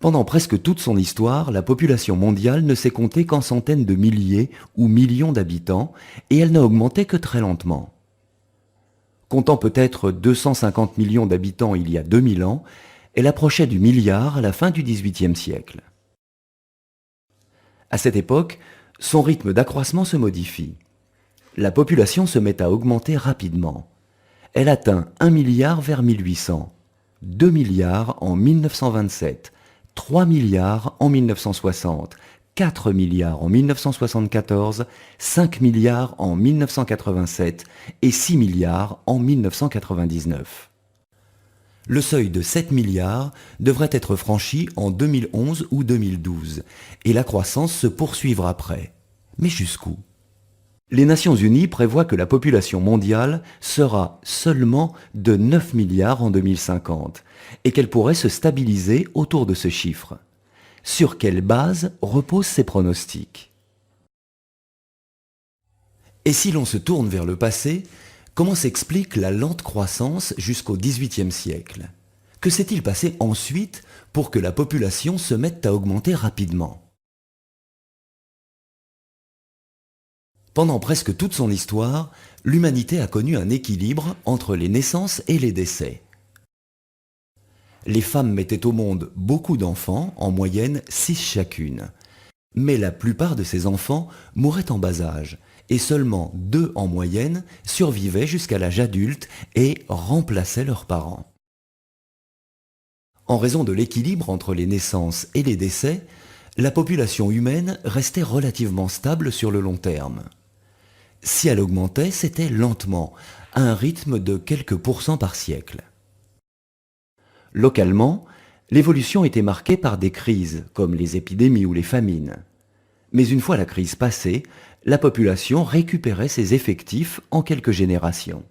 Pendant presque toute son histoire, la population mondiale ne s'est comptée qu'en centaines de milliers ou millions d'habitants, et elle n'a augmenté que très lentement. Comptant peut-être 250 millions d'habitants il y a 2000 ans, elle approchait du milliard à la fin du XVIIIe siècle. À cette époque, son rythme d'accroissement se modifie. La population se met à augmenter rapidement. Elle atteint 1 milliard vers 1800, 2 milliards en 1927, 3 milliards en 1960, 4 milliards en 1974, 5 milliards en 1987 et 6 milliards en 1999. Le seuil de 7 milliards devrait être franchi en 2011 ou 2012 et la croissance se poursuivra après. Mais jusqu'où ? Les Nations Unies prévoient que la population mondiale sera seulement de 9 milliards en 2050 et qu'elle pourrait se stabiliser autour de ce chiffre. Sur quelle base reposent ces pronostics ? Et si l'on se tourne vers le passé, comment s'explique la lente croissance jusqu'au XVIIIe siècle ? Que s'est-il passé ensuite pour que la population se mette à augmenter rapidement ? Pendant presque toute son histoire, l'humanité a connu un équilibre entre les naissances et les décès. Les femmes mettaient au monde beaucoup d'enfants, en moyenne 6 chacune. Mais la plupart de ces enfants mouraient en bas âge, et seulement 2 en moyenne survivaient jusqu'à l'âge adulte et remplaçaient leurs parents. En raison de l'équilibre entre les naissances et les décès, la population humaine restait relativement stable sur le long terme. Si elle augmentait, c'était lentement, à un rythme de quelques pourcents par siècle. Localement, l'évolution était marquée par des crises, comme les épidémies ou les famines. Mais une fois la crise passée, la population récupérait ses effectifs en quelques générations.